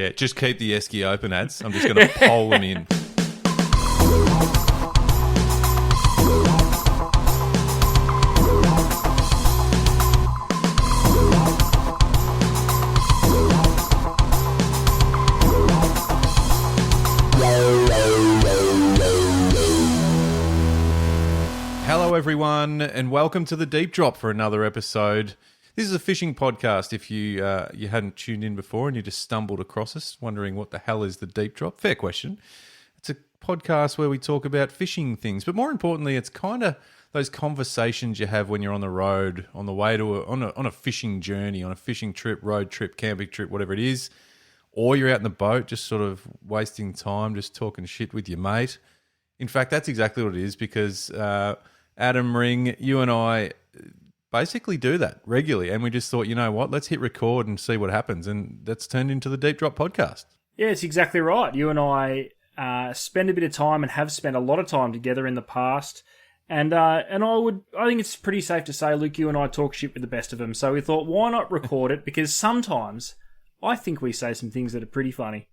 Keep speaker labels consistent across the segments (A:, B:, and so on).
A: Yeah, just keep the Esky open ads. I'm just going to poll them in. Hello, everyone, and welcome to the Deep Drop for another episode. This is a fishing podcast. If you hadn't tuned in before and you just stumbled across us, wondering what the hell is the Deep Drop, fair question. It's a podcast where we talk about fishing things, but more importantly, it's kind of those conversations you have when you're on the road, on the way to on a fishing journey, on a fishing trip, road trip, camping trip, whatever it is, or you're out in the boat, just sort of wasting time, just talking shit with your mate. In fact, that's exactly what it is because Adam Ring, you and I basically do that regularly. And we just thought, you know what, let's hit record and see what happens. And that's turned into the Deep Drop podcast.
B: Yeah, it's exactly right. You and I spend a bit of time and have spent a lot of time together in the past. And I think it's pretty safe to say, Luke, you and I talk shit with the best of them. So we thought, why not record it? Because sometimes I think we say some things that are pretty funny.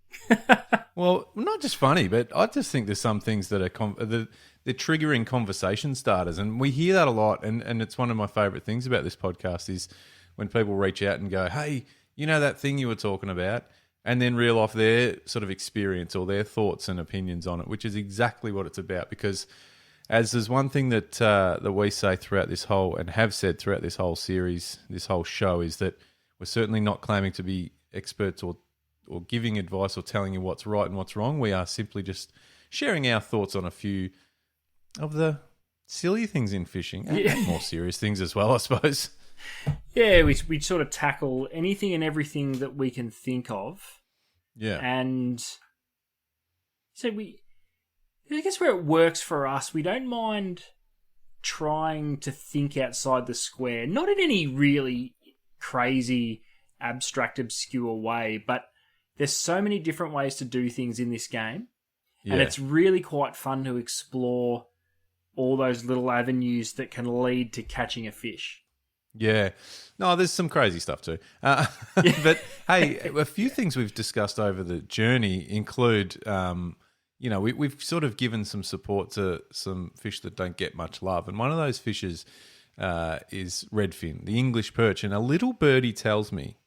A: Well, not just funny, but I just think there's some things that are they're triggering conversation starters, and we hear that a lot. And it's one of my favourite things about this podcast is when people reach out and go, "Hey, you know that thing you were talking about," and then reel off their sort of experience or their thoughts and opinions on it, which is exactly what it's about. Because as there's one thing that we say throughout this whole and have said throughout this whole series, this whole show, is that we're certainly not claiming to be experts or giving advice or telling you what's right and what's wrong. We are simply just sharing our thoughts on a few of the silly things in fishing and more serious things as well, I suppose.
B: Yeah, we sort of tackle anything and everything that we can think of.
A: Yeah.
B: And so I guess where it works for us, we don't mind trying to think outside the square, not in any really crazy, abstract, obscure way, but there's so many different ways to do things in this game. Yeah. And it's really quite fun to explore all those little avenues that can lead to catching a fish.
A: Yeah. No, there's some crazy stuff too. But hey, a few things we've discussed over the journey include, we've sort of given some support to some fish that don't get much love. And one of those fishes is Redfin, the English perch. And a little birdie tells me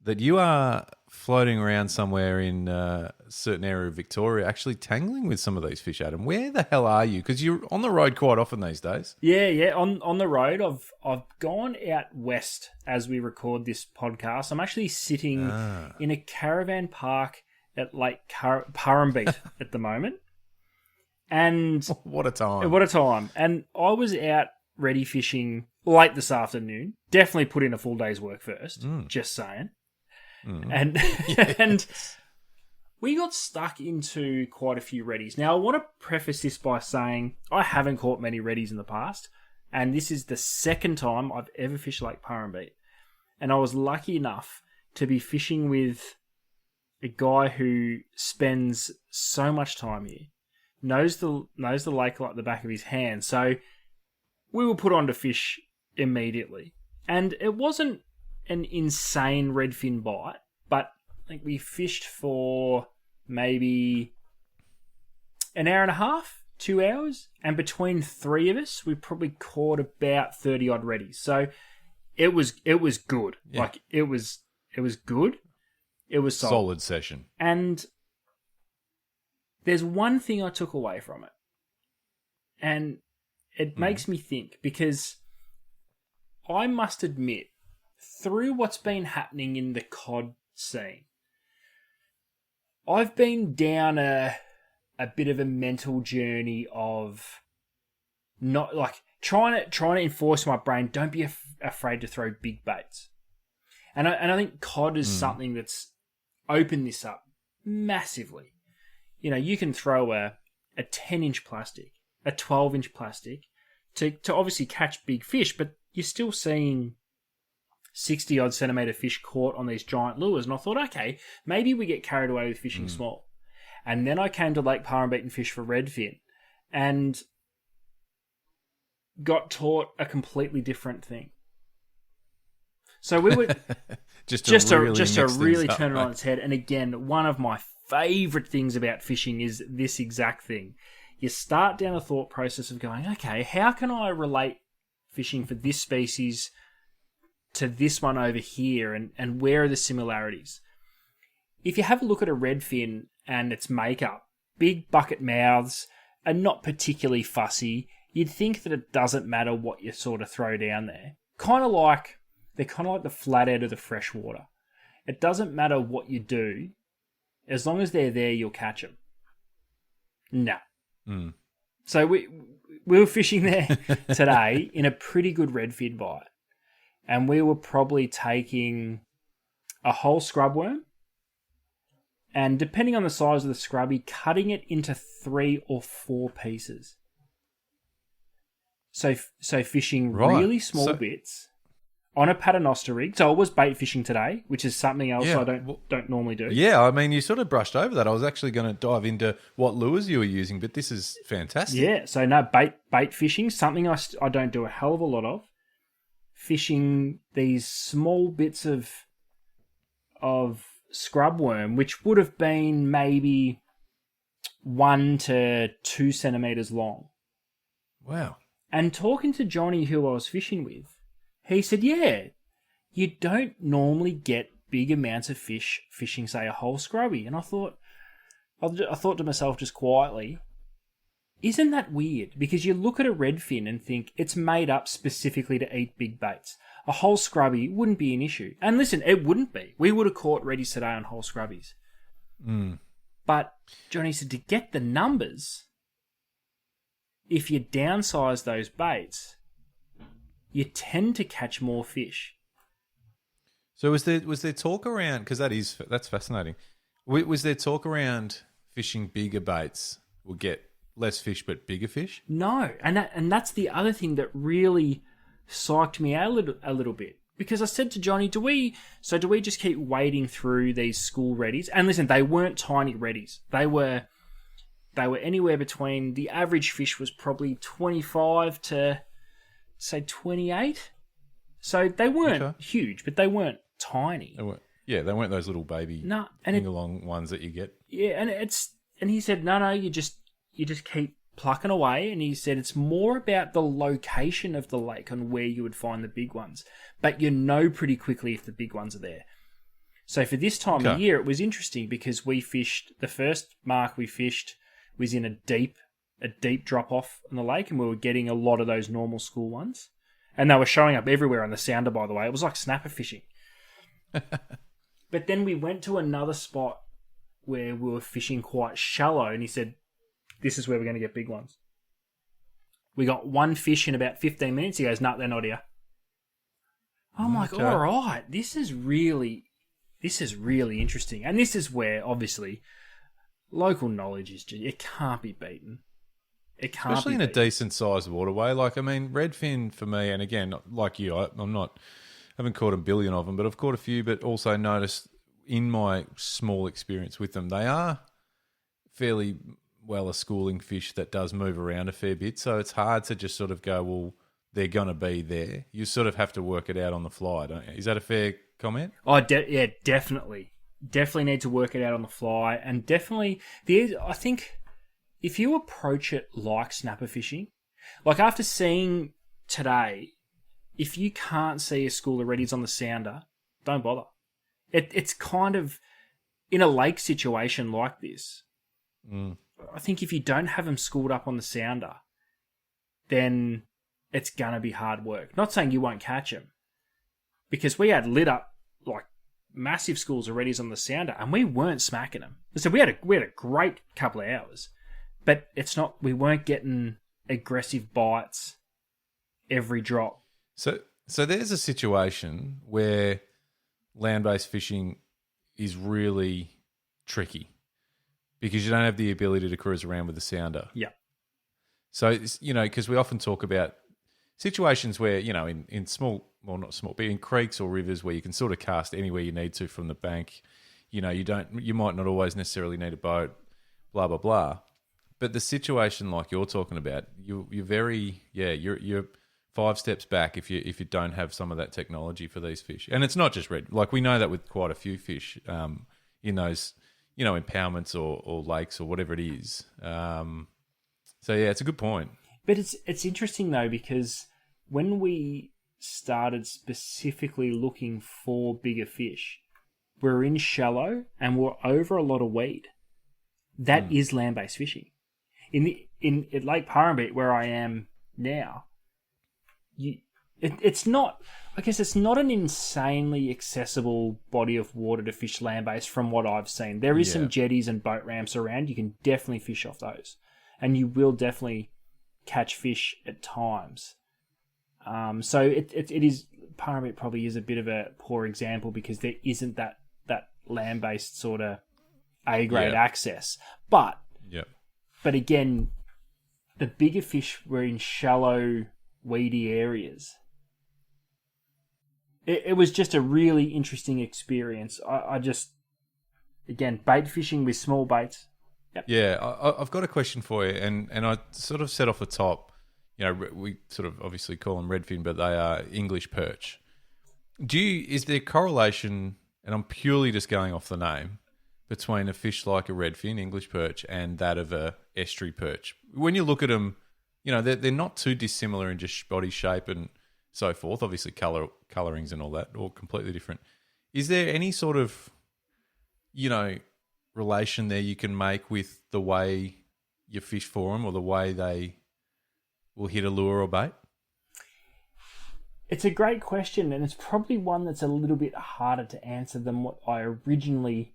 A: that you are floating around somewhere in a certain area of Victoria, actually tangling with some of these fish, Adam. Where the hell are you? Because you're on the road quite often these days.
B: Yeah. On the road, I've gone out west as we record this podcast. I'm actually sitting in a caravan park at Lake Purrumbete at the moment. And
A: what a time!
B: What a time! And I was out ready fishing late this afternoon. Definitely put in a full day's work first. Just saying. And and we got stuck into quite a few reddies. Now, I want to preface this by saying I haven't caught many reddies in the past, and this is the second time I've ever fished Lake Purrumbete. And I was lucky enough to be fishing with a guy who spends so much time here, knows the lake like the back of his hand. So we were put on to fish immediately, and it wasn't an insane redfin bite, but I think we fished for maybe an hour and a half, 2 hours, and between three of us, we probably caught about 30 odd reddies. So it was good. Yeah. Like it was good. It was
A: solid session.
B: And there's one thing I took away from it, and it makes me think, because I must admit, through what's been happening in the cod scene, I've been down a bit of a mental journey of not like trying to enforce my brain. Don't be afraid to throw big baits, and I think cod is something that's opened this up massively. You know, you can throw a 10-inch plastic, a 12-inch plastic to obviously catch big fish, but you're still seeing 60-odd centimetre fish caught on these giant lures. And I thought, okay, maybe we get carried away with fishing small. And then I came to Lake Purrumbete and fished for redfin and got taught a completely different thing. So we were
A: just
B: to
A: mix
B: really
A: things up,
B: turn it on
A: mate.
B: its head. And again, one of my favorite things about fishing is this exact thing. You start down a thought process of going, okay, how can I relate fishing for this species to this one over here, and where are the similarities? If you have a look at a redfin and its makeup, big bucket mouths are not particularly fussy. You'd think that it doesn't matter what you sort of throw down there. They're kind of like the flathead of the freshwater. It doesn't matter what you do, as long as they're there, you'll catch them. No.
A: Mm.
B: So we were fishing there today in a pretty good redfin bite, and we were probably taking a whole scrubworm, and depending on the size of the scrubby, cutting it into 3 or 4 pieces. So fishing really small bits on a paternoster rig. So I was bait fishing today, which is something else I don't normally do.
A: Yeah, I mean, you sort of brushed over that. I was actually going to dive into what lures you were using, but this is fantastic.
B: Yeah, so no, bait fishing, something I don't do a hell of a lot of. Fishing these small bits of scrubworm, which would have been maybe 1 to 2 centimeters long.
A: Wow.
B: And talking to Johnny, who I was fishing with, he said, yeah, you don't normally get big amounts of fish fishing, say, a whole scrubby. And I thought to myself just quietly, isn't that weird? Because you look at a redfin and think it's made up specifically to eat big baits. A whole scrubby wouldn't be an issue. And listen, it wouldn't be. We would have caught reddies today on whole scrubbies.
A: Mm.
B: But Johnny said to get the numbers, if you downsize those baits, you tend to catch more fish.
A: So was there talk around, because that's fascinating. Was there talk around fishing bigger baits will get less fish but bigger fish?
B: No, and that's the other thing that really psyched me out a little bit. Because I said to Johnny, do we just keep wading through these school reddies? And listen, they weren't tiny reddies. They were anywhere between, the average fish was probably 25 to, say, 28. So they weren't huge, but they weren't tiny.
A: They weren't those little baby finger-long ones that you get.
B: Yeah, and he said, no, you just keep plucking away. And he said it's more about the location of the lake and where you would find the big ones. But you know pretty quickly if the big ones are there. So for this time of year, it was interesting because we fished, the first mark we fished was in a deep drop off in the lake, and we were getting a lot of those normal school ones. And they were showing up everywhere on the sounder, by the way. It was like snapper fishing. But then we went to another spot where we were fishing quite shallow, and he said, this is where we're going to get big ones. We got one fish in about 15 minutes. He goes, no, they're not here. I'm like, all right, this is really interesting. And this is where, obviously, local knowledge is just, it can't be beaten. It can't
A: Especially
B: be
A: in
B: beaten.
A: a decent sized waterway. Like, I mean, redfin for me, and again, like you, I haven't caught a billion of them, but I've caught a few, but also noticed in my small experience with them, they are fairly well a schooling fish that does move around a fair bit. So it's hard to just sort of go, well, they're going to be there. You sort of have to work it out on the fly, don't you? Is that a fair comment?
B: Oh, yeah, definitely. Definitely need to work it out on the fly. And definitely, I think if you approach it like snapper fishing, like after seeing today, if you can't see a school of reddies on the sounder, don't bother. It's kind of, in a lake situation like this, I think if you don't have them schooled up on the sounder, then it's going to be hard work. Not saying you won't catch them, because we had lit up like massive schools of reddies on the sounder, and we weren't smacking them. So we had a great couple of hours, but we weren't getting aggressive bites every drop.
A: So there's a situation where land-based fishing is really tricky because you don't have the ability to cruise around with the sounder.
B: Yeah.
A: So, because we often talk about situations where, in small, well, not small, but in creeks or rivers where you can sort of cast anywhere you need to from the bank, you might not always necessarily need a boat, blah, blah, blah. But the situation like you're talking about, you're 5 steps back if you don't have some of that technology for these fish. And it's not just red. Like we know that with quite a few fish in those, impoundments or lakes or whatever it is. So yeah, it's a good point.
B: But it's interesting though, because when we started specifically looking for bigger fish, we're in shallow and we're over a lot of weed. That is land-based fishing. In Lake Parramatta, where I am now, it's not. I guess it's not an insanely accessible body of water to fish land-based from what I've seen. There is some jetties and boat ramps around. You can definitely fish off those, and you will definitely catch fish at times. So it is. Parramatta probably is a bit of a poor example because there isn't that land-based sort of A-grade access. But again, the bigger fish were in shallow, weedy areas. It was just a really interesting experience. I just, again, bait fishing with small baits. Yep.
A: Yeah, I've got a question for you, and I sort of set off the top. We sort of obviously call them redfin, but they are English perch. Is there correlation, and I'm purely just going off the name, between a fish like a redfin, English perch, and that of a estuary perch? When you look at them, they're not too dissimilar in just body shape and so forth. Obviously, colorings and all that, all completely different. Is there any sort of, relation there you can make with the way you fish for them or the way they will hit a lure or bait?
B: It's a great question, and it's probably one that's a little bit harder to answer than what I originally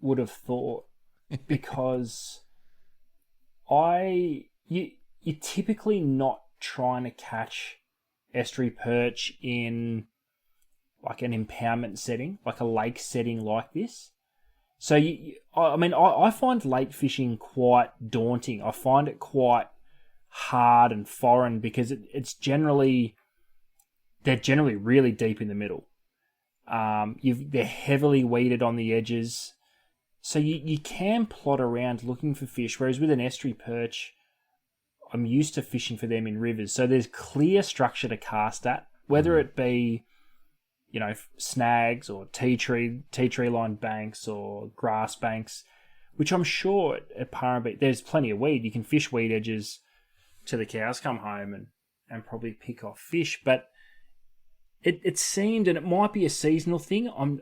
B: would have thought, because you're typically not trying to catch estuary perch in like an impoundment setting, like a lake setting like this. So I find lake fishing quite daunting. I find it quite hard and foreign because they're generally really deep in the middle. They're heavily weeded on the edges. So you can plod around looking for fish, whereas with an estuary perch, I'm used to fishing for them in rivers. So there's clear structure to cast at, whether it be, snags or tea tree lined banks or grass banks, which I'm sure at Parramatta, there's plenty of weed. You can fish weed edges till the cows come home and probably pick off fish. But it seemed, and it might be a seasonal thing. I'm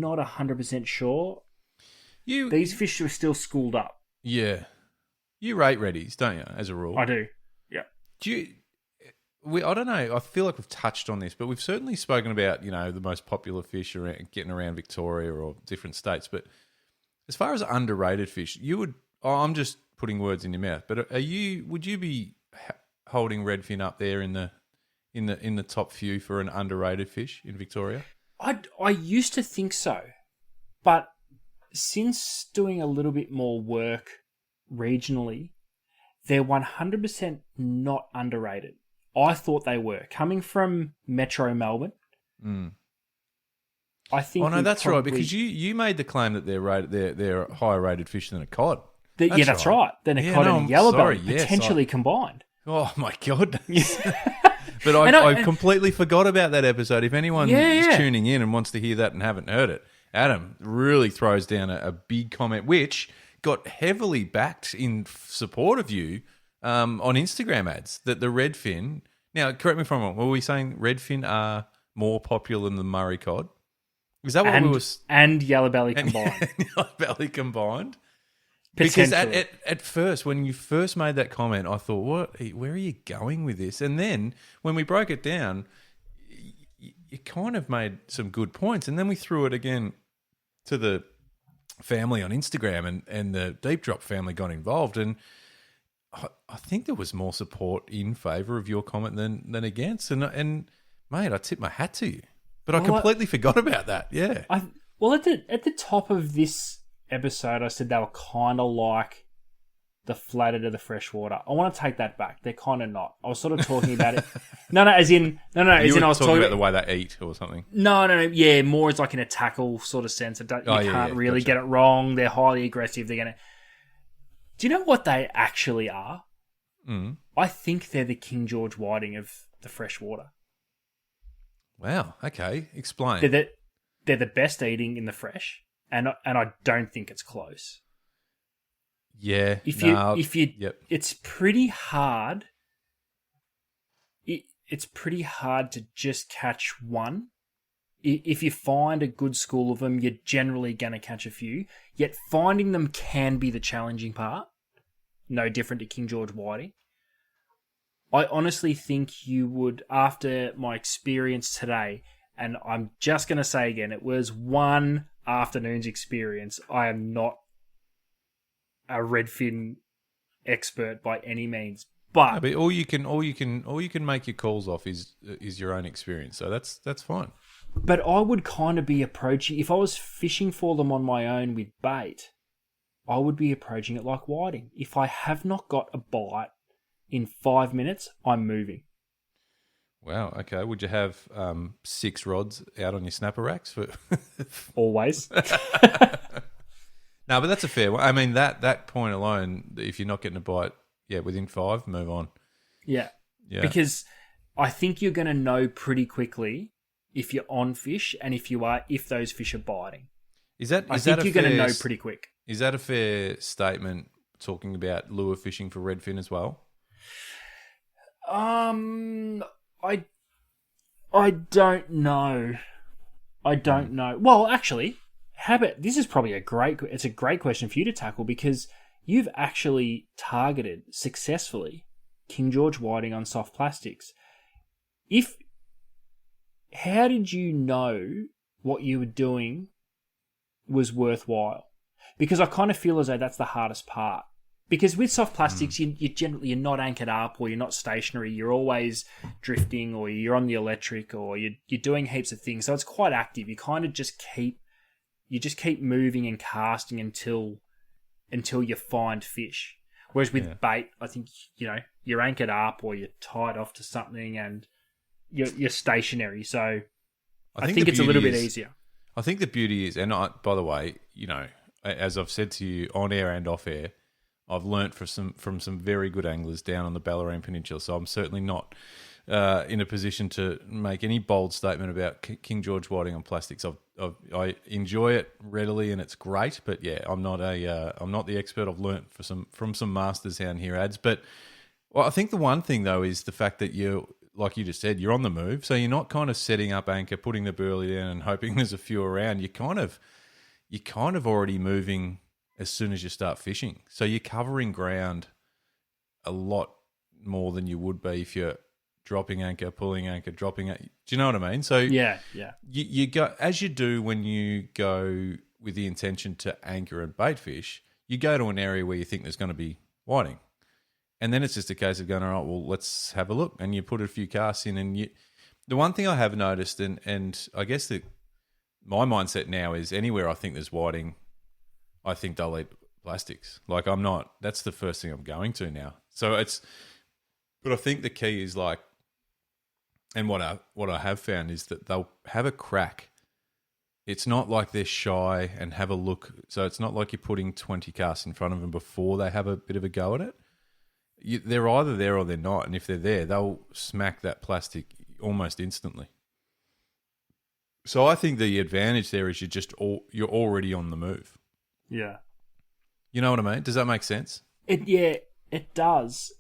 B: not 100% sure. These fish are still schooled up. Yeah.
A: You rate reddies, don't you, as a rule?
B: I do, yeah.
A: I don't know, I feel like we've touched on this, but we've certainly spoken about, the most popular fish getting around Victoria or different states. But as far as underrated fish, I'm just putting words in your mouth, but would you be holding redfin up there in the top few for an underrated fish in Victoria?
B: I used to think so, but since doing a little bit more work regionally, they're 100% not underrated. I thought they were. Coming from Metro Melbourne, I think.
A: Oh no, that's right, because you made the claim that they're higher rated fish than a cod.
B: That's right. Than a cod and a yellowbelly, potentially combined.
A: Oh my god! But I completely forgot about that episode. If anyone is tuning in and wants to hear that and haven't heard it, Adam really throws down a big comment, which got heavily backed in support of you on Instagram ads, that the redfin... Now, correct me if I'm wrong, were we saying redfin are more popular than the Murray cod? Is that what we were...
B: And yellowbelly combined.
A: Yellowbelly combined? Because at first, when you first made that comment, I thought, where are you going with this? And then, when we broke it down, you kind of made some good points. And then we threw it again to the family on Instagram, and the Deep Drop family got involved, and I think there was more support in favour of your comment than against, and mate, I tip my hat to you, but I completely forgot about that. Yeah.
B: At the top of this episode, I said they were kind of like the flatter to the freshwater. I want to take that back. They're kind of not. I was sort of talking about it. I was talking
A: about the way they eat or something.
B: No. Yeah, more as like in a tackle sort of sense. You can't really get it wrong. They're highly aggressive. They're going to... Do you know what they actually are? I think they're the King George Whiting of the fresh water.
A: Wow. Okay. Explain.
B: They're the best eating in the fresh, and I don't think it's close.
A: Yeah.
B: Yep. It's pretty hard. It's pretty hard to just catch one. If you find a good school of them, you're generally going to catch a few. Yet finding them can be the challenging part. No different to King George whiting. I honestly think you would, after my experience today, and I'm just going to say again, it was one afternoon's experience. I am not a redfin expert by any means, but
A: all you can make your calls off is your own experience. So that's fine.
B: But I would kind of be approaching, if I was fishing for them on my own with bait, I would be approaching it like whiting. If I have not got a bite in 5 minutes, I'm moving.
A: Wow. Okay. Would you have 6 rods out on your snapper racks for?
B: Always.
A: No, but that's a fair one. I mean, that point alone, if you're not getting a bite, within 5, move on.
B: Yeah. Because I think you're going to know pretty quickly if you're on fish and if those fish are biting. I think you're going to know pretty quick.
A: Is that a fair statement talking about lure fishing for redfin as well?
B: I don't know. I don't know. Well, actually, this is probably a great question for you to tackle, because you've actually targeted successfully King George whiting on soft plastics. How did you know what you were doing was worthwhile? Because I kind of feel as though that's the hardest part. Because with soft plastics, you're not anchored up, or you're not stationary. You're always drifting, or you're on the electric, or you're doing heaps of things. So it's quite active. You kind of just keep moving and casting until you find fish. Whereas with bait, I think you're anchored up, or you're tied off to something, and you're stationary. So I think it's a little bit easier.
A: I think the beauty is, and by the way, as I've said to you on air and off air, I've learnt from some very good anglers down on the Bellarine Peninsula, so I'm certainly not in a position to make any bold statement about King George whiting on plastics. I enjoy it readily, and it's great, but I'm not the expert. I've learnt from some masters down here, ads. But I think the one thing though is the fact that like you just said, you're on the move, so you're not kind of setting up anchor, putting the burley down, and hoping there's a few around. You're kind of already moving as soon as you start fishing. So you're covering ground a lot more than you would be if you're dropping anchor, pulling anchor, dropping anchor. Do you know what I mean? So
B: yeah.
A: You go, as you do when you go with the intention to anchor and bait fish, you go to an area where you think there's going to be whiting. And then it's just a case of going, all right, well, let's have a look. And you put a few casts in. And the one thing I have noticed, and I guess that my mindset now is anywhere I think there's whiting, I think they'll eat plastics. Like that's the first thing I'm going to now. But I think the key is and what I have found is that they'll have a crack. It's not like they're shy and have a look. So it's not like you're putting 20 casts in front of them before they have a bit of a go at it. They're either there or they're not. And if they're there, they'll smack that plastic almost instantly. So I think the advantage there is you're already on the move.
B: Yeah.
A: You know what I mean? Does that make sense?
B: It does.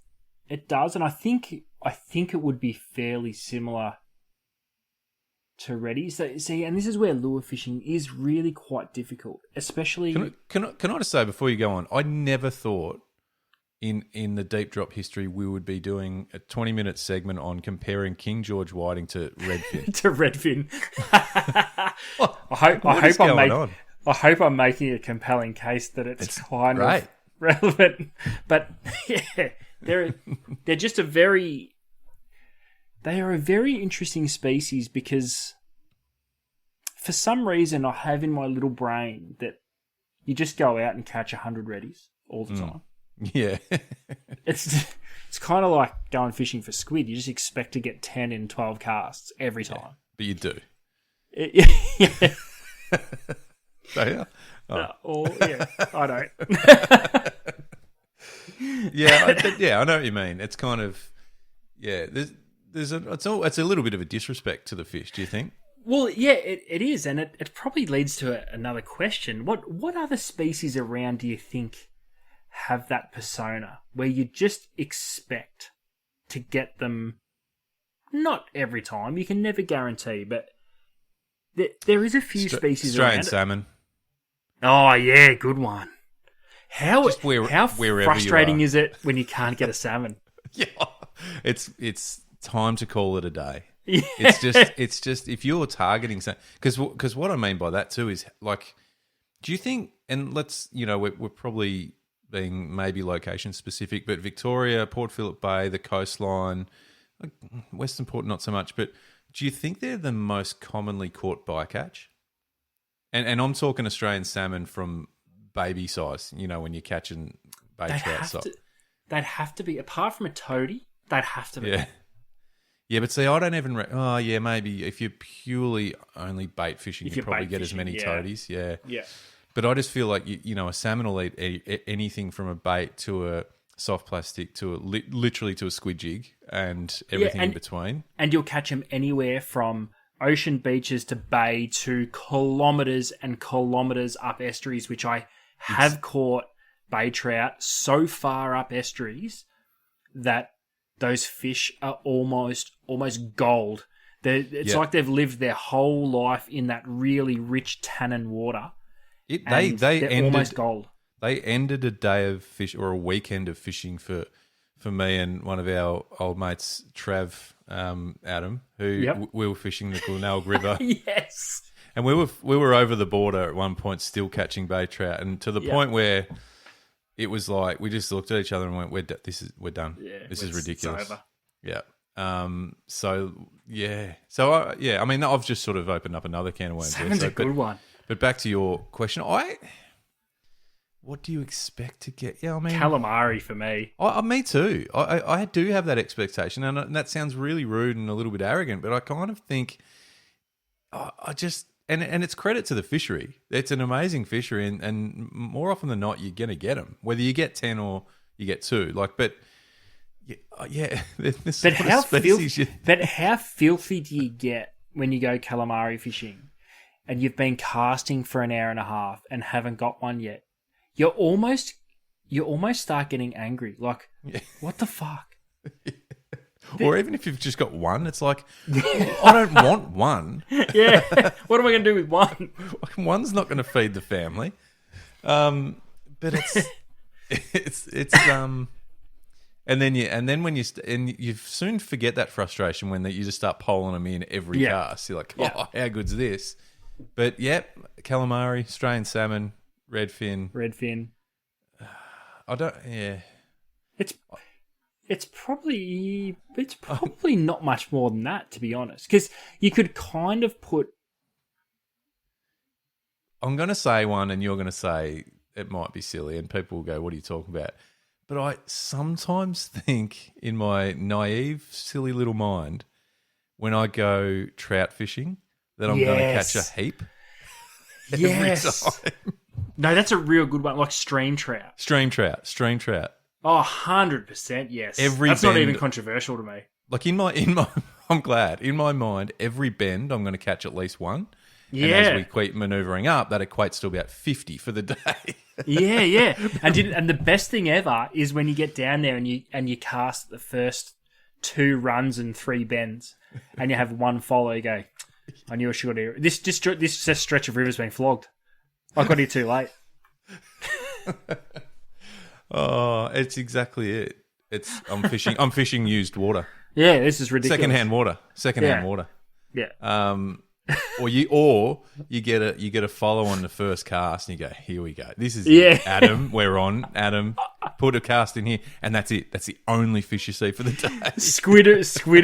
B: It does, and I think it would be fairly similar to Reddy. So see, and this is where lure fishing is really quite difficult, especially.
A: Can I just say before you go on, I never thought in the deep drop history we would be doing a 20-minute segment on comparing King George whiting to Redfin.
B: To Redfin. I hope I'm making a compelling case that it's kind of relevant. But yeah, they're just they are a very interesting species, because for some reason I have in my little brain that you just go out and catch 100 reddies all the time.
A: Yeah.
B: It's kind of like going fishing for squid. You just expect to get 10 in 12 casts every time.
A: Yeah, but you do.
B: Yeah.
A: So, yeah.
B: Oh. I don't.
A: I know what you mean. It's kind of, there's it's a little bit of a disrespect to the fish. Do you think?
B: Well, yeah, it is, and it probably leads to another question. What other species around do you think have that persona where you just expect to get them? Not every time, you can never guarantee, but there is a few species
A: Australian
B: around.
A: salmon.
B: Oh yeah, good one. How
A: wherever
B: frustrating is it when you can't get a salmon?
A: Yeah, it's time to call it a day.
B: Yeah.
A: It's just if you're targeting something, because what I mean by that too is like, do you think? And let's we're probably being maybe location specific, but Victoria, Port Phillip Bay, the coastline, Western Port not so much. But do you think they're the most commonly caught bycatch? And I'm talking Australian salmon from baby size. When you're catching bay trout size.
B: They'd have to be, apart from a toady, they'd have to be.
A: Yeah. Yeah, but see, I don't even... oh, yeah, maybe if you're purely only bait fishing, you probably get as many toadies. Yeah.
B: Yeah.
A: But I just feel like, a salmon will eat anything from a bait to a soft plastic to literally to a squid jig and everything in between.
B: And you'll catch them anywhere from ocean beaches to bay to kilometres and kilometres up estuaries, which I have caught bay trout so far up estuaries that those fish are almost gold. It's like they've lived their whole life in that really rich tannin water. They're almost gold.
A: They ended a day of fish or a weekend of fishing for me and one of our old mates, Trav, Adam, who we were fishing the Glenelg River.
B: Yes.
A: And we were over the border at one point, still catching bay trout, and to the point where it was like we just looked at each other and went, "We're done. Yeah, this is ridiculous."
B: It's over.
A: Yeah. So yeah. So I mean, I've just sort of opened up another can of worms.
B: Salmon's a good one.
A: But back to your question, what do you expect to get? Yeah, I mean,
B: calamari for me.
A: Me too. I do have that expectation, and that sounds really rude and a little bit arrogant, but I kind of think I just. And it's credit to the fishery. It's an amazing fishery, and more often than not, you're going to get them. Whether you get 10 or you get 2. But
B: how filthy do you get when you go calamari fishing and you've been casting for an hour and a half and haven't got one yet? You almost start getting angry. Like, what the fuck?
A: Or even if you've just got one, it's like, I don't want one.
B: Yeah. What am I going to do with one?
A: One's not going to feed the family. But it's and then when you soon forget that frustration when you just start polling them in every cast. You're like, how good's this? But calamari, Australian salmon, redfin.
B: It's probably not much more than that, to be honest, because you could kind of put.
A: I'm going to say one, and you're going to say it might be silly, and people will go, "What are you talking about?" But I sometimes think, in my naive, silly little mind, when I go trout fishing, that I'm going to catch a heap. Every time.
B: No, that's a real good one, like stream trout.
A: Stream trout.
B: Oh, 100%, yes. That's not even controversial to me.
A: Like in my, I'm glad. In my mind, every bend I'm going to catch at least one.
B: Yeah.
A: And as we keep manoeuvring up, that equates to about 50 for the day.
B: Yeah. And the best thing ever is when you get down there and you cast the first 2 runs and 3 bends, and you have one follow. You go, I knew I should have. This stretch of river's been flogged. I got here too late.
A: Oh, it's exactly it. I'm fishing used water.
B: Yeah, this is ridiculous.
A: Secondhand water.
B: Yeah.
A: Or you get a follow on the first cast and you go, here we go. This is Adam. We're on. Adam, put a cast in here, and that's it. That's the only fish you see for the day.
B: Squid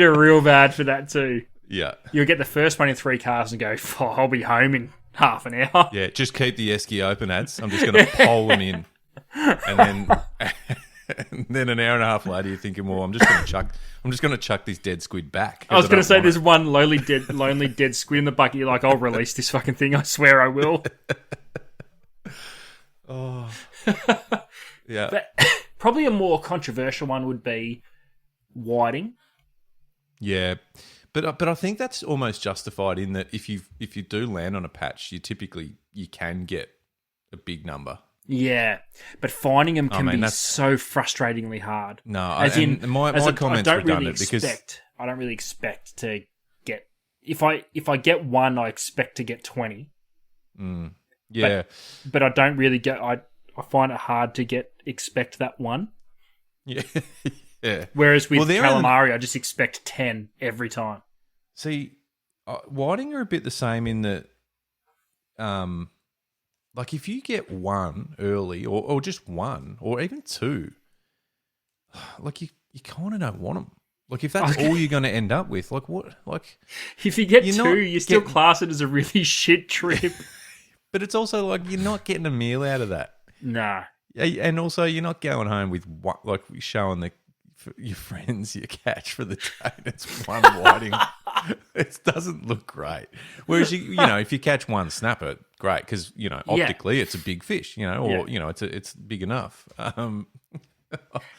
B: are real bad for that too.
A: Yeah.
B: You'll get the first one in 3 casts and go, I'll be home in half an hour.
A: Yeah, just keep the esky open, ads. I'm just going to pole them in. And then an hour and a half later, you're thinking, well, I'm just going to chuck this dead squid back.
B: I was going to say, there's one lonely dead squid in the bucket. You're like, I'll release this fucking thing. I swear I will.
A: Oh, yeah.
B: But probably a more controversial one would be whiting.
A: Yeah, but I think that's almost justified in that if you do land on a patch, you can get a big number.
B: Yeah, but finding them can be so frustratingly hard.
A: No,
B: my
A: comment's redundant because
B: I don't really expect to get if I get one, I expect to get 20.
A: Yeah,
B: but I don't really get. I find it hard to expect that one.
A: Yeah, yeah.
B: Whereas with calamari, I just expect 10 every time.
A: See, whiting are a bit the same in that, like if you get one early, or just one, or even two, like you kind of don't want them. Like if that's all you're going to end up with, like what? Like
B: if you get two, you still class it as a really shit trip.
A: But it's also like you're not getting a meal out of that.
B: Nah.
A: And also you're not going home with like showing your friends your catch for the day. It's one whiting. It doesn't look great. Whereas if you catch one snapper, great because optically it's a big fish. Or it's big enough.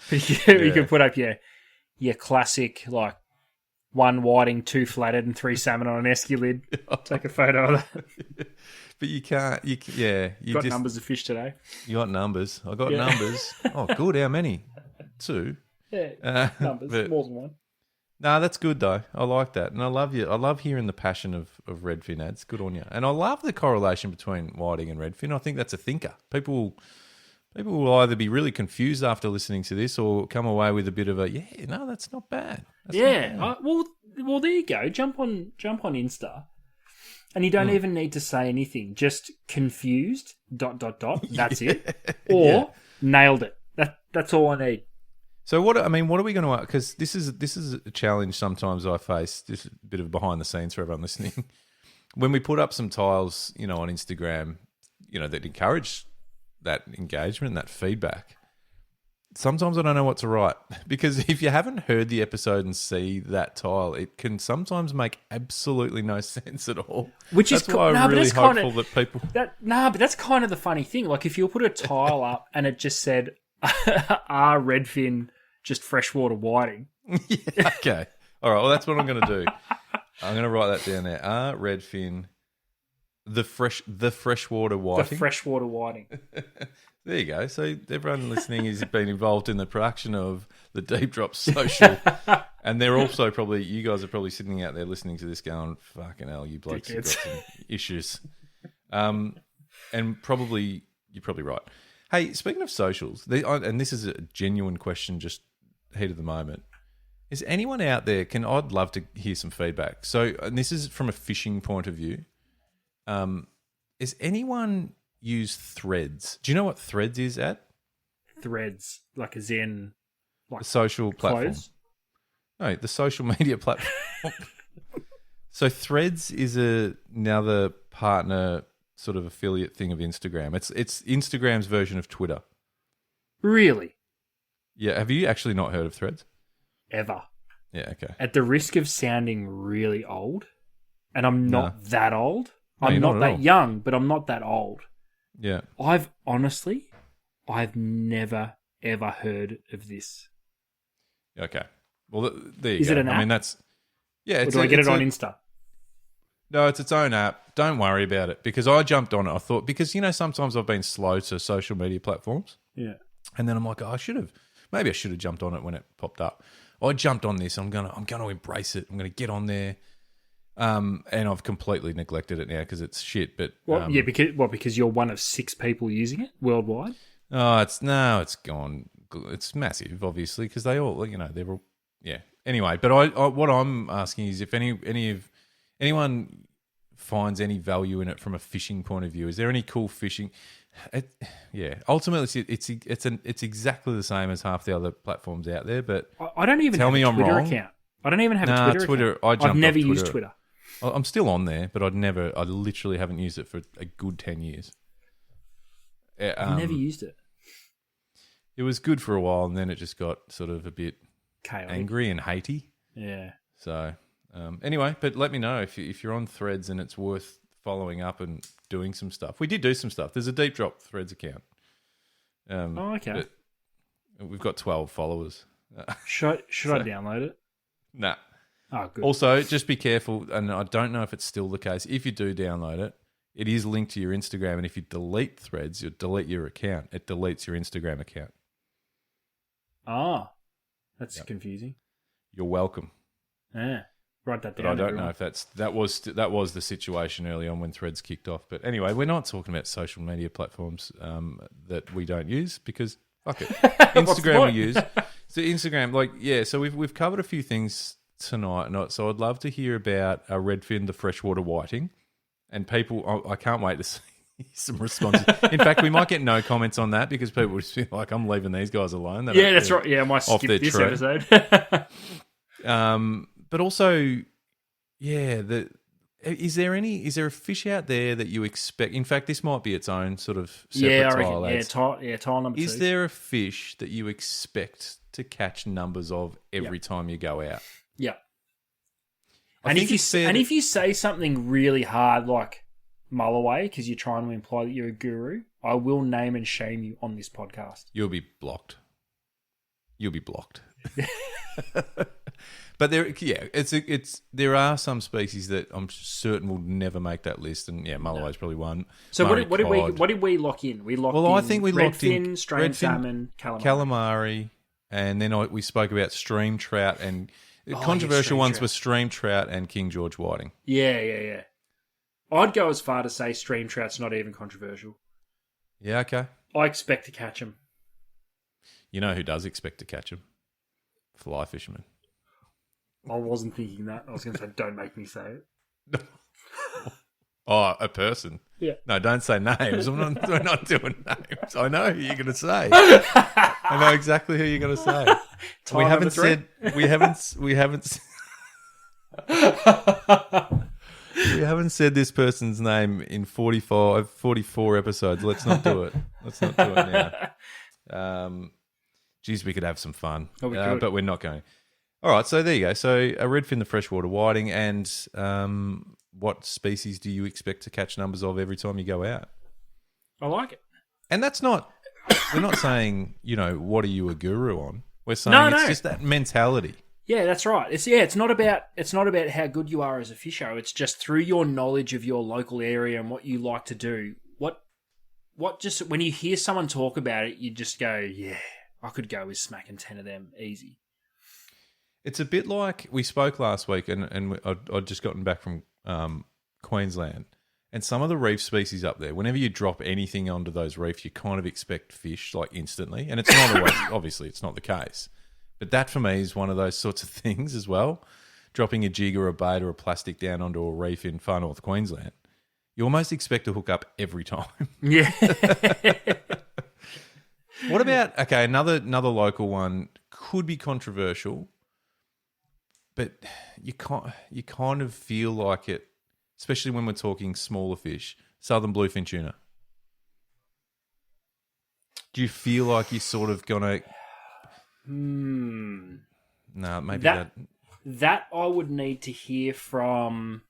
B: You can put up your classic like one whiting, two flathead, and three salmon on an esculid. Take a photo of that.
A: But you can't. You
B: got numbers of fish today.
A: You got numbers. I got numbers. Oh, good. How many? 2.
B: Yeah, numbers. More than one.
A: No, that's good though. I like that, and I love you. I love hearing the passion of redfin ads. Good on you. And I love the correlation between whiting and redfin. I think that's a thinker. People will either be really confused after listening to this, or come away with a bit of a that's not bad. That's not bad.
B: Well, there you go. Jump on Insta. And you don't even need to say anything. Just confused, ... That's it. Or nailed it. That's all I need.
A: So what are we going to... Because this is a challenge sometimes I face. This is a bit of behind the scenes for everyone listening. When we put up some tiles, on Instagram, that encourage that engagement, that feedback, sometimes I don't know what to write. Because if you haven't heard the episode and see that tile, it can sometimes make absolutely no sense at all.
B: That's
A: why I'm really hopeful that people...
B: but that's kind of the funny thing. Like if you put a tile up and it just said, "Are Redfin just freshwater whiting?"
A: Yeah, okay. All right, well, that's what I'm going to do. I'm going to write that down there. Are Redfin the freshwater whiting?
B: The freshwater whiting.
A: There you go. So everyone listening has been involved in the production of the Deep Drop Social. And they're also you guys are probably sitting out there listening to this going, fucking hell, you blokes have got some issues. And you're probably right. Hey, speaking of socials, and this is a genuine question, just heat of the moment. Is anyone out there, I'd love to hear some feedback. So, and this is from a fishing point of view. Is anyone use Threads? Do you know what Threads is at?
B: Threads, like as in
A: the social platform.
B: Clothes?
A: No, the social media platform. So Threads is another partner sort of affiliate thing of Instagram. It's Instagram's version of Twitter.
B: Really?
A: Yeah. Have you actually not heard of Threads?
B: Ever.
A: Yeah, okay.
B: At the risk of sounding really old, and I'm not that old.
A: No,
B: I'm not that young, but I'm not that old.
A: Yeah.
B: I've never, ever heard of this.
A: Okay. Well, there you go.
B: Is it an app?
A: I mean, that's... Yeah.
B: Or do I get it on Insta?
A: No, it's its own app. Don't worry about it. Because I jumped on it. I thought... Because, sometimes I've been slow to social media platforms.
B: Yeah.
A: And then I'm like, maybe I should have jumped on it when it popped up. I jumped on this. I'm gonna embrace it. I'm gonna get on there. And I've completely neglected it now because it's shit. But
B: because you're one of 6 people using it worldwide.
A: Oh, it's gone. It's massive, obviously, because they all, they're all, yeah. Anyway, but I what I'm asking is if anyone finds any value in it from a fishing point of view. Is there any cool fishing? Ultimately, it's exactly the same as half the other platforms out there. But
B: I don't even have a Twitter account. I don't even have a Twitter account. I've never used Twitter.
A: I'm still on there, but I literally haven't used it for a good 10 years.
B: I've never used it.
A: It was good for a while, and then it just got sort of a bit
B: chaotic,
A: angry and hatey.
B: Yeah.
A: So, anyway, but let me know if you're on Threads and it's worth following up and doing some stuff. We did do some stuff. There's a Deep Drop Threads account.
B: Okay.
A: We've got 12 followers.
B: Should I download it?
A: Nah.
B: Oh, good.
A: Also, just be careful, and I don't know if it's still the case. If you do download it, it is linked to your Instagram, and if you delete Threads, you delete your account. It deletes your Instagram account.
B: Ah, that's confusing.
A: You're welcome.
B: Yeah, write that down.
A: But I don't know if that was the situation early on when Threads kicked off. But anyway, we're not talking about social media platforms that we don't use because fuck it, Instagram we use. So Instagram, So we've covered a few things tonight, so I'd love to hear about Redfin, the freshwater whiting, and people. I can't wait to see some responses. In fact, we might get no comments on that because people would just be like, "I'm leaving these guys alone."
B: That's right. Yeah, I might skip this episode.
A: But also, is there a fish out there that you expect? In fact, this might be its own sort of separate tile.
B: Tile number 2.
A: Is there a fish that you expect to catch numbers of every time you go out?
B: Yeah. And if you say something really hard like mull away because you're trying to imply that you're a guru, I will name and shame you on this podcast.
A: You'll be blocked. But there are some species that I'm certain will never make that list, and mull away is probably one.
B: So what did we lock in? We locked in.
A: I think we locked in
B: strain salmon,
A: calamari, and then we spoke about stream trout and controversial ones were stream trout and King George whiting.
B: Yeah. I'd go as far to say stream trout's not even controversial.
A: Yeah, okay.
B: I expect to catch them.
A: You know who does expect to catch them? Fly fishermen.
B: I wasn't thinking that. I was going to say, don't make me say it.
A: Oh, a person?
B: Yeah.
A: No, don't say names. We're not doing names. I know who you're going to say. I know exactly who you're going to say. We haven't said this person's name in 44 episodes. Let's not do it. Now. Geez, we could have some fun. But we're not going. All right, so there you go. So a redfin, the freshwater whiting, and what species do you expect to catch numbers of every time you go out?
B: I like it.
A: And that's not, we're not saying, what are you a guru on? We're saying it's just that mentality.
B: Yeah, that's right. It's not about how good you are as a fisher. It's just through your knowledge of your local area and what you like to do. What just when you hear someone talk about it, you just go, yeah, I could go with smacking 10 of them easy.
A: It's a bit like we spoke last week, and I'd just gotten back from Queensland, and some of the reef species up there, whenever you drop anything onto those reefs, you kind of expect fish like instantly, and it's not always, obviously it's not the case, but that for me is one of those sorts of things as well. Dropping a jig or a bait or a plastic down onto a reef in far north Queensland, you almost expect to hook up every time.
B: Yeah.
A: What about, another local one could be controversial, but you kind of feel like it, especially when we're talking smaller fish. Southern bluefin tuna. Do you feel like you're sort of gonna? No, maybe
B: that I would need to hear from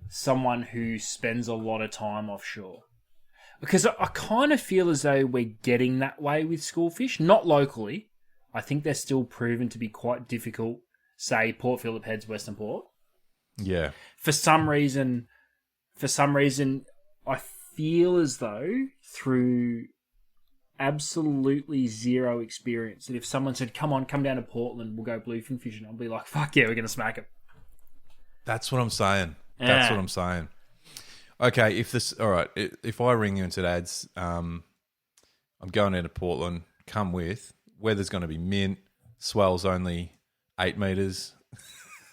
B: someone who spends a lot of time offshore, because I kind of feel as though we're getting that way with schoolfish. Not locally, I think they're still proven to be quite difficult. Say Port Phillip Heads, Western Port.
A: Yeah.
B: For some reason, I feel as though through absolutely zero experience that if someone said, come down to Portland, we'll go bluefin fishing, I'll be like, fuck yeah, we're going to smack it.
A: That's what I'm saying. That's what I'm saying. Okay, if I ring you and said, Ads, I'm going down to Portland, come with, weather's going to be mint, swell's only 8 meters,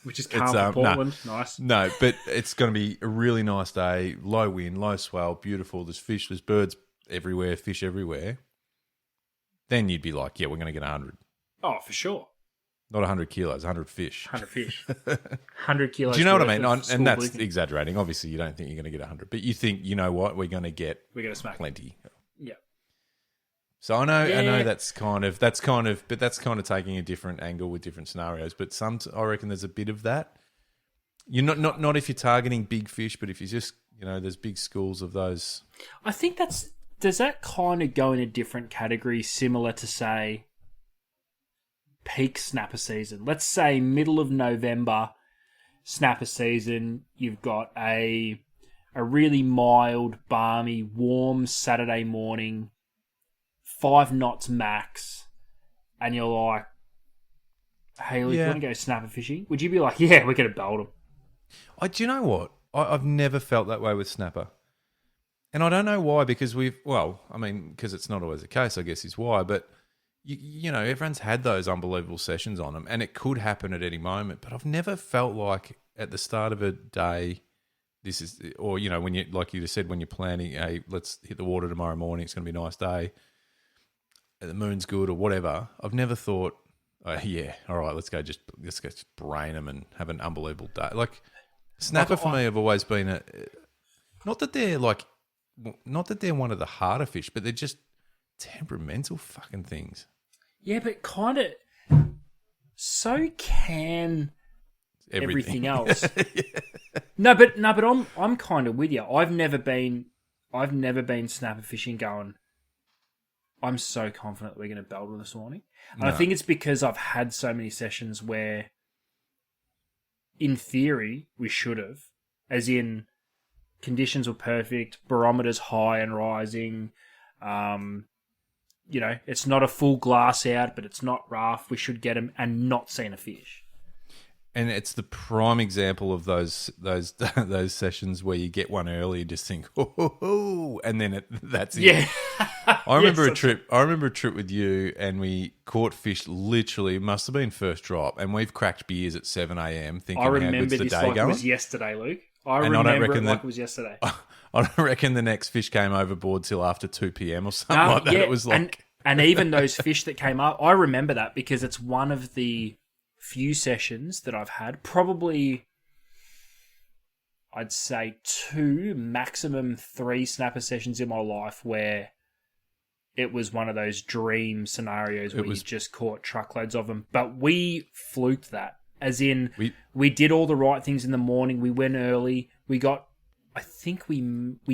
B: which is calm for Portland. Nice.
A: No, but it's going to be a really nice day. Low wind, low swell, beautiful. There's fish, there's birds everywhere, fish everywhere. Then you'd be like, yeah, we're going to get 100.
B: Oh, for sure.
A: Not 100 kilos, 100 fish.
B: 100 fish. 100 kilos.
A: Do you know what I mean? And that's exaggerating. Obviously, you don't think you're going to get 100, but you think, you know what, we're going to
B: smack
A: plenty.
B: Yeah.
A: So I know that's kind of taking a different angle with different scenarios. But I reckon there's a bit of that. You're not if you're targeting big fish, but if you just there's big schools of those.
B: I think does that kind of go in a different category, similar to say peak snapper season. Let's say middle of November, snapper season. You've got a really mild, balmy, warm Saturday morning, 5 knots max, and you're like, hey, look, you want to go snapper fishing? Would you be like, yeah, we're going to belt them?
A: Do you know what? I've never felt that way with snapper. And I don't know why, because because it's not always the case, I guess is why. But, you know, everyone's had those unbelievable sessions on them, and it could happen at any moment. But I've never felt like at the start of a day, when you, like you just said, when you're planning, hey, let's hit the water tomorrow morning, it's going to be a nice day, the moon's good or whatever. I've never thought, all right, let's go just brain them and have an unbelievable day. Like, snapper for me have always been not that they're one of the harder fish, but they're just temperamental fucking things.
B: Yeah, but kind of so can everything else. Yeah. No, but I'm kind of with you. I've never been snapper fishing going, I'm so confident we're going to belt them this morning. And I think it's because I've had so many sessions where, in theory, we should have, as in conditions were perfect, barometers high and rising. You know, it's not a full glass out, but it's not rough. We should get them and not seen a fish.
A: And it's the prime example of those those sessions where you get one early and just think, oh, and then that's it.
B: Yeah.
A: I remember a trip. I remember a trip with you, and we caught fish. Literally, must have been first drop, and we've cracked beers at 7 a.m. thinking,
B: I remember
A: how good's the
B: this
A: day
B: like
A: going?
B: It was yesterday, Luke. I remember it like it was yesterday.
A: I don't reckon the next fish came overboard till after 2 p.m. or something like that.
B: Yeah,
A: it was like,
B: and even those fish that came up, I remember that because it's one of the few sessions that I've had, probably I'd say 2, maximum 3 snapper sessions in my life where it was one of those dream scenarios where you just caught truckloads of them. But we fluked that. As in, we did all the right things in the morning. We went early. I think we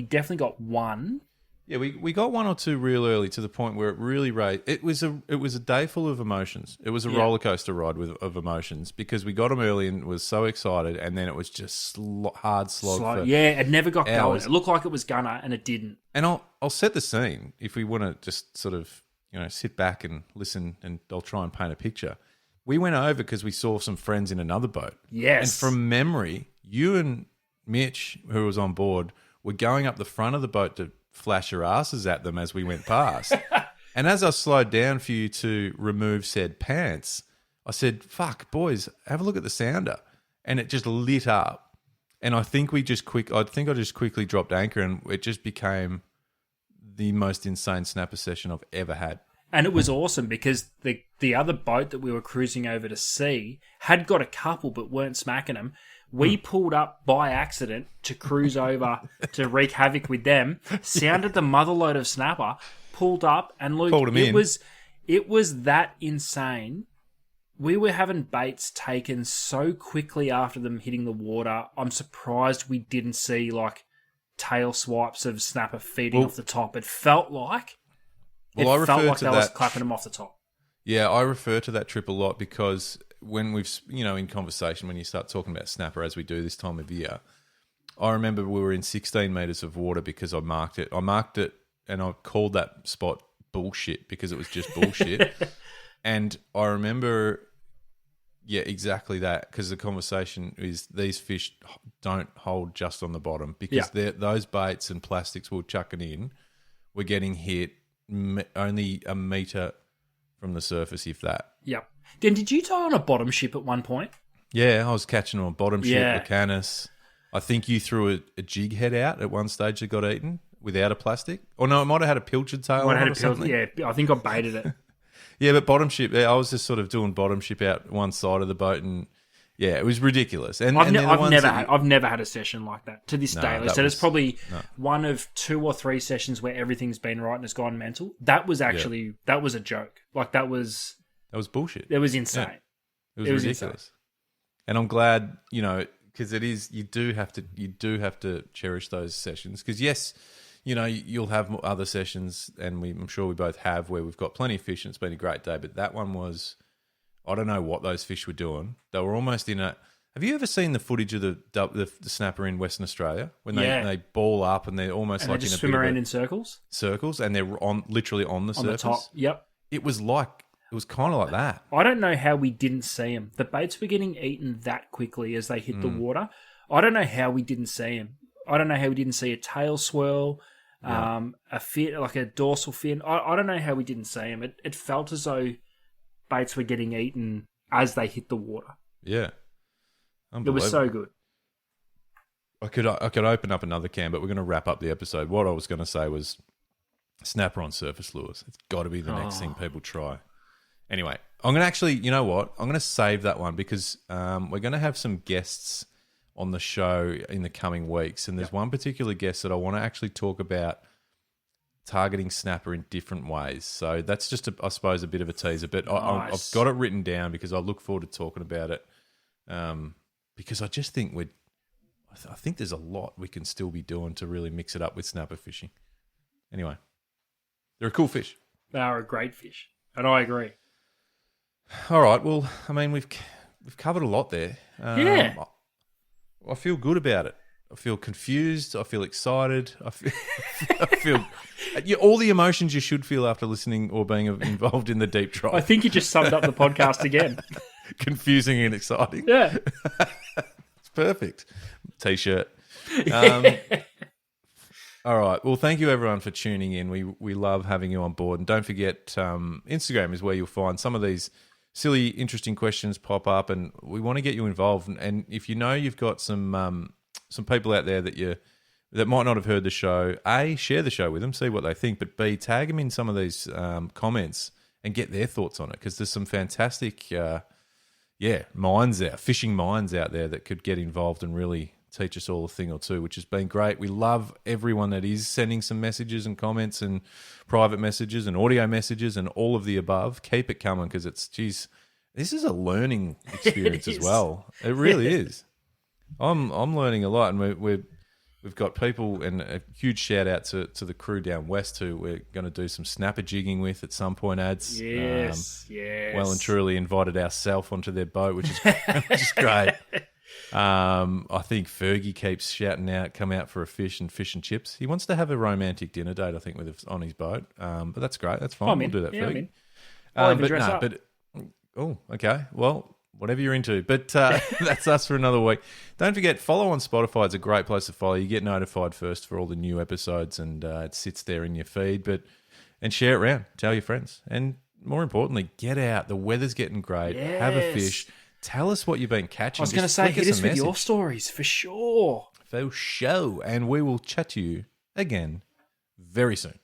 B: definitely got one.
A: Yeah, we got 1 or 2 real early to the point where it really raised. It was a day full of emotions. It was a roller coaster ride of emotions because we got them early and was so excited, and then it was just hard slog.
B: It never got going. It looked like it was gonna, and it didn't.
A: And I'll set the scene if we want to just sort of sit back and listen, and I'll try and paint a picture. We went over because we saw some friends in another boat.
B: Yes,
A: and from memory, you and Mitch, who was on board, were going up the front of the boat to flash your asses at them as we went past. And as I slowed down for you to remove said pants, I said, fuck, boys, have a look at the sounder. And it just lit up. And I think I just quickly dropped anchor, and it just became the most insane snapper session I've ever had.
B: And it was awesome because the other boat that we were cruising over to see had got a couple but weren't smacking them. We pulled up by accident to cruise over to wreak havoc with them, sounded the motherload of snapper, pulled up, and look, it was that insane. We were having baits taken so quickly after them hitting the water. I'm surprised we didn't see like tail swipes of snapper feeding off the top. It felt like they was clapping them off the top.
A: Yeah, I refer to that trip a lot because when we've, in conversation, when you start talking about snapper as we do this time of year, I remember we were in 16 metres of water because I marked it. And I called that spot bullshit because it was just bullshit. And I remember, exactly that, because the conversation is these fish don't hold just on the bottom because those baits and plastics we're chucking in, we're getting hit only a metre from the surface, if that.
B: Yep. Then did you tie on a bottom ship at one point?
A: Yeah, I was catching on a bottom ship, Lucanus. I think you threw a jig head out at one stage that got eaten without a plastic. Or no, it might have had a pilchard tail on it or something.
B: Yeah, I think I baited it.
A: Yeah, but bottom ship, I was just sort of doing bottom ship out one side of the boat, and it was ridiculous. And I've
B: never had a session like that to this day. So it's probably one of 2 or 3 sessions where everything's been right and it's gone mental. That was actually that was a joke. Like that was
A: bullshit.
B: It was insane.
A: Yeah. It was ridiculous. Insane. And I'm glad, because it is, you do have to cherish those sessions because yes, you'll have other sessions, and I'm sure we both have, where we've got plenty of fish and it's been a great day. But that one was, I don't know what those fish were doing. They were almost in a Have you ever seen the footage of the snapper in Western Australia when they ball up and they're almost
B: and
A: like
B: they just
A: in a
B: swim
A: bit
B: around
A: of
B: in circles?
A: circles and they're literally on the surface?
B: On the top. Yep.
A: It was kind of like that.
B: I don't know how we didn't see them. The baits were getting eaten that quickly as they hit the water. I don't know how we didn't see them. I don't know how we didn't see a tail swirl, a fin, like a dorsal fin. I don't know how we didn't see them. It felt as though baits were getting eaten as they hit the water.
A: Yeah.
B: It was so good.
A: I could open up another can, but we're going to wrap up the episode. What I was going to say was snapper on surface lures. It's got to be the next thing people try. Anyway, I'm going to actually, you know what? I'm going to save that one because we're going to have some guests on the show in the coming weeks. And there's one particular guest that I want to actually talk about targeting snapper in different ways. So that's just, I suppose, a bit of a teaser. But
B: Nice.
A: I've got it written down because I look forward to talking about it. Because I just think I think there's a lot we can still be doing to really mix it up with snapper fishing. Anyway, they're a cool fish.
B: They are a great fish, and I agree.
A: All right. Well, I mean, we've covered a lot there.
B: Yeah.
A: I feel good about it. I feel confused. I feel excited. I feel all the emotions you should feel after listening or being involved in the deep drop.
B: I think you just summed up the podcast again.
A: Confusing and exciting.
B: Yeah.
A: It's perfect. T-shirt. All right. Well, thank you everyone for tuning in. We love having you on board. And don't forget, Instagram is where you'll find some of these silly, interesting questions pop up, and we want to get you involved. And if you know you've got some people out there that might not have heard the show, A, share the show with them, see what they think, but B, tag them in some of these comments and get their thoughts on it, because there's some fantastic, fishing minds out there that could get involved and really teach us all a thing or two, which has been great. We love everyone that is sending some messages and comments and private messages and audio messages and all of the above. Keep it coming, because this is a learning experience as well. It really is. I'm learning a lot, and we've got people, and a huge shout out to the crew down west who we're going to do some snapper jigging with at some point. Ads,
B: yes.
A: Well and truly invited ourselves onto their boat, which is great. I think Fergie keeps shouting out, "Come out for a fish and chips." He wants to have a romantic dinner date, I think, on his boat. But that's great. That's fine. We'll do that, Fergie.
B: I'll even dress up.
A: Oh, okay. Well, whatever you're into. But that's us for another week. Don't forget, follow on Spotify. It's a great place to follow. You get notified first for all the new episodes, and it sits there in your feed. And share it around. Tell your friends. And more importantly, get out. The weather's getting great.
B: Yes.
A: Have a fish. Tell us what you've been catching.
B: I was going to say, hit us with your stories, for sure.
A: For sure. And we will chat to you again very soon.